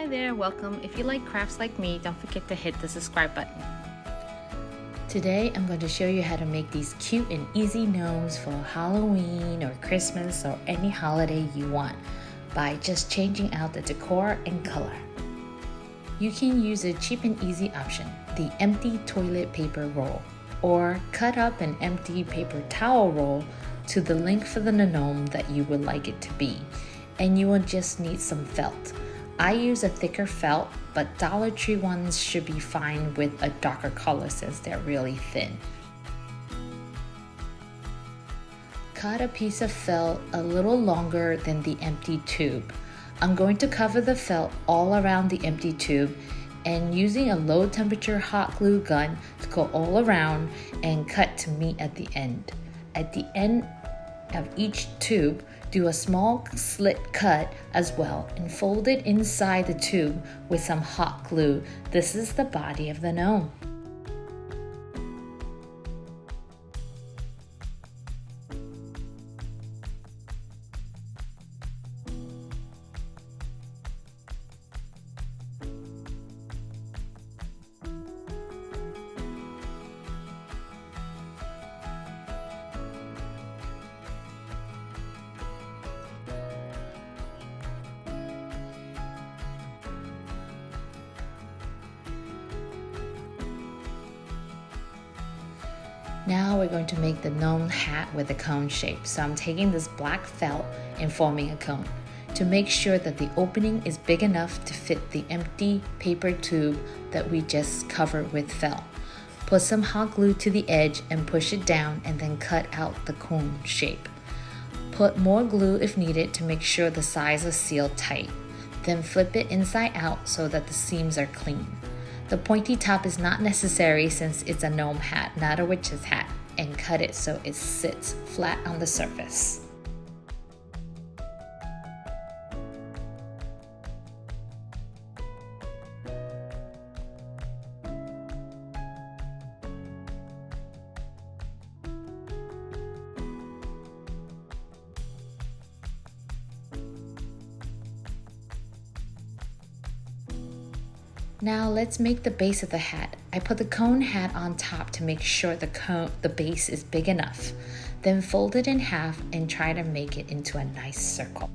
Hi there, welcome. If you like crafts like me, don't forget to hit the subscribe button. Today I'm going to show you how to make these cute and easy gnomes for Halloween or Christmas or any holiday you want by just changing out the decor and color. You can use a cheap and easy option, the empty toilet paper roll, or cut up an empty paper towel roll to the length for the gnome that you would like it to be, and you will just need some felt. I use a thicker felt, but Dollar Tree ones should be fine with a darker color since they're really thin. Cut a piece of felt a little longer than the empty tube. I'm going to cover the felt all around the empty tube and using a low temperature hot glue gun to go all around and cut to meet at the end. At the end of each tube, do a small slit cut as well and fold it inside the tube with some hot glue. This is the body of the gnome. Now we're going to make the gnome hat with a cone shape. So I'm taking this black felt and forming a cone. To make sure that the opening is big enough to fit the empty paper tube that we just covered with felt. Put some hot glue to the edge and push it down and then cut out the cone shape. Put more glue if needed to make sure the sides are sealed tight. Then flip it inside out so that the seams are clean. The pointy top is not necessary since it's a gnome hat, not a witch's hat, and cut it so it sits flat on the surface. Now let's make the base of the hat. I put the cone hat on top to make sure the base is big enough. Then fold it in half and try to make it into a nice circle.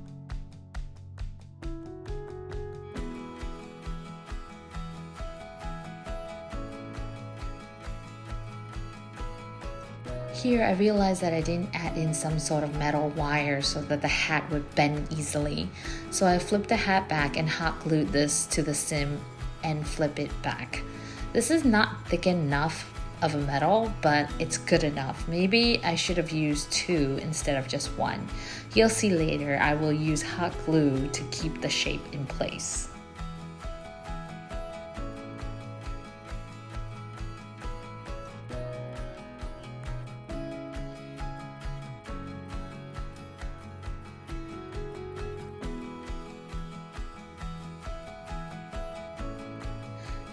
Here I realized that I didn't add in some sort of metal wire so that the hat would bend easily. So I flipped the hat back and hot glued this to the stem and flip it back. This is not thick enough of a metal, but it's good enough. Maybe I should have used two instead of just one. You'll see later I will use hot glue to keep the shape in place.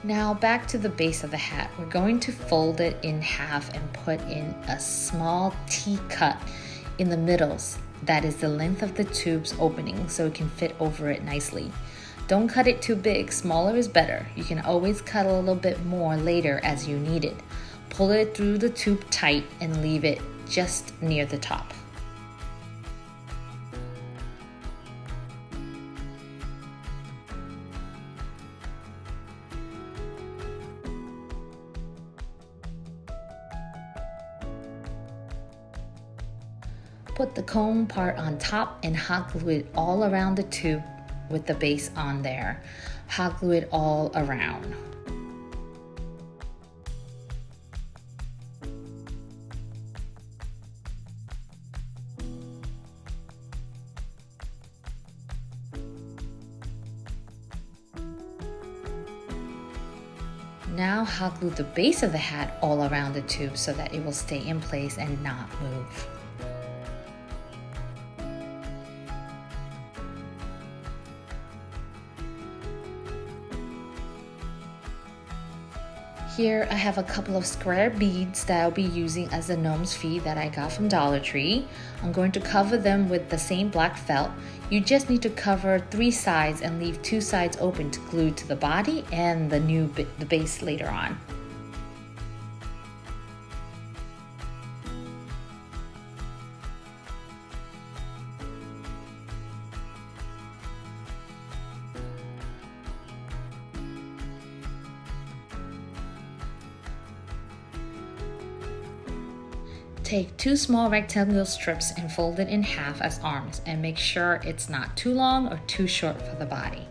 Now back to the base of the hat. We're going to fold it in half and put in a small T cut in the middles. That is the length of the tube's opening so it can fit over it nicely. Don't cut it too big, smaller is better. You can always cut a little bit more later as you need it. Pull it through the tube tight and leave it just near the top. Put the cone part on top and hot glue it all around the tube with the base on there. Hot glue it all around. Now hot glue the base of the hat all around the tube so that it will stay in place and not move. Here I have a couple of square beads that I'll be using as the gnome's feet that I got from Dollar Tree. I'm going to cover them with the same black felt. You just need to cover 3 sides and leave 2 sides open to glue to the body and the base later on. Take 2 small rectangular strips and fold it in half as arms and make sure it's not too long or too short for the body.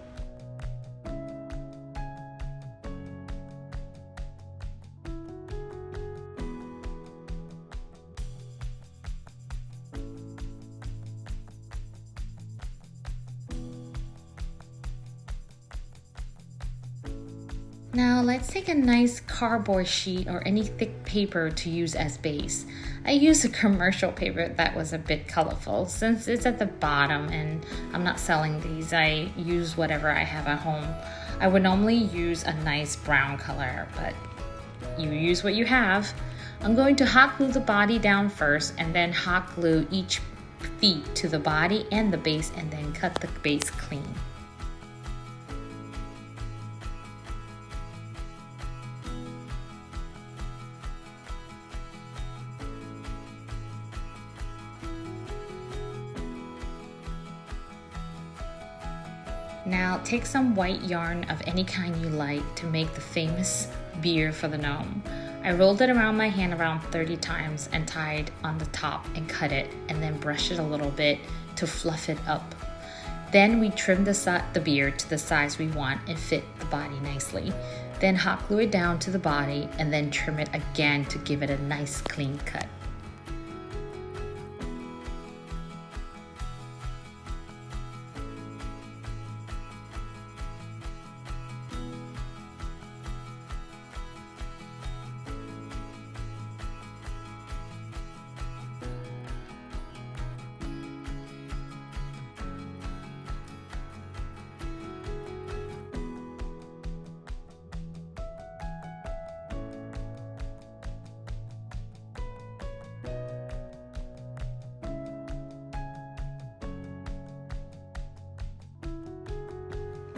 Now let's take a nice cardboard sheet or any thick paper to use as base. I used a commercial paper that was a bit colorful. Since it's at the bottom and I'm not selling these, I use whatever I have at home. I would normally use a nice brown color, but you use what you have. I'm going to hot glue the body down first and then hot glue each feet to the body and the base and then cut the base clean. Now take some white yarn of any kind you like to make the famous beard for the gnome. I rolled it around my hand around 30 times and tied on the top and cut it and then brush it a little bit to fluff it up. Then we trim the beard to the size we want and fit the body nicely. Then hot glue it down to the body and then trim it again to give it a nice clean cut.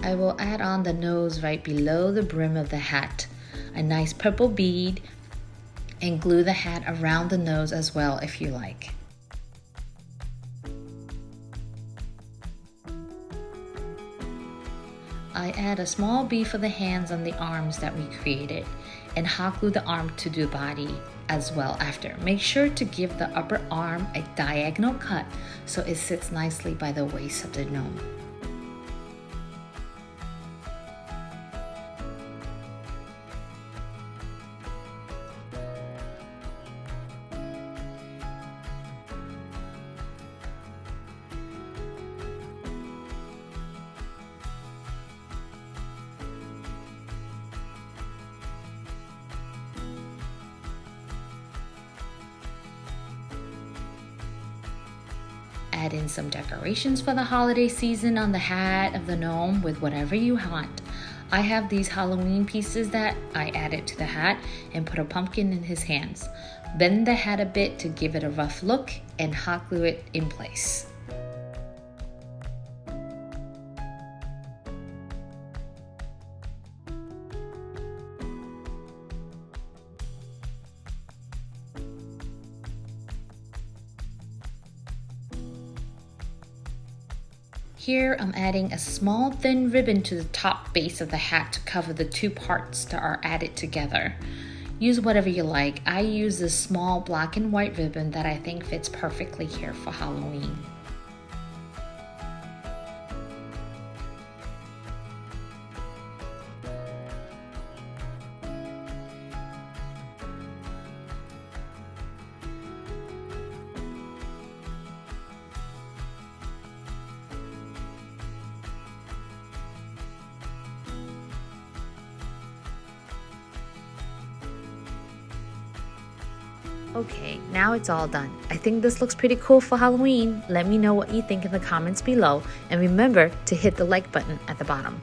I will add on the nose right below the brim of the hat, a nice purple bead, and glue the hat around the nose as well if you like. I add a small bead for the hands and the arms that we created and hot glue the arm to the body as well after. Make sure to give the upper arm a diagonal cut so it sits nicely by the waist of the gnome. Add in some decorations for the holiday season on the hat of the gnome with whatever you want. I have these Halloween pieces that I added to the hat and put a pumpkin in his hands. Bend the hat a bit to give it a rough look and hot glue it in place. Here I'm adding a small thin ribbon to the top base of the hat to cover the 2 parts that are added together. Use whatever you like. I use this small black and white ribbon that I think fits perfectly here for Halloween. Okay, now it's all done. I think this looks pretty cool for Halloween. Let me know what you think in the comments below, and remember to hit the like button at the bottom.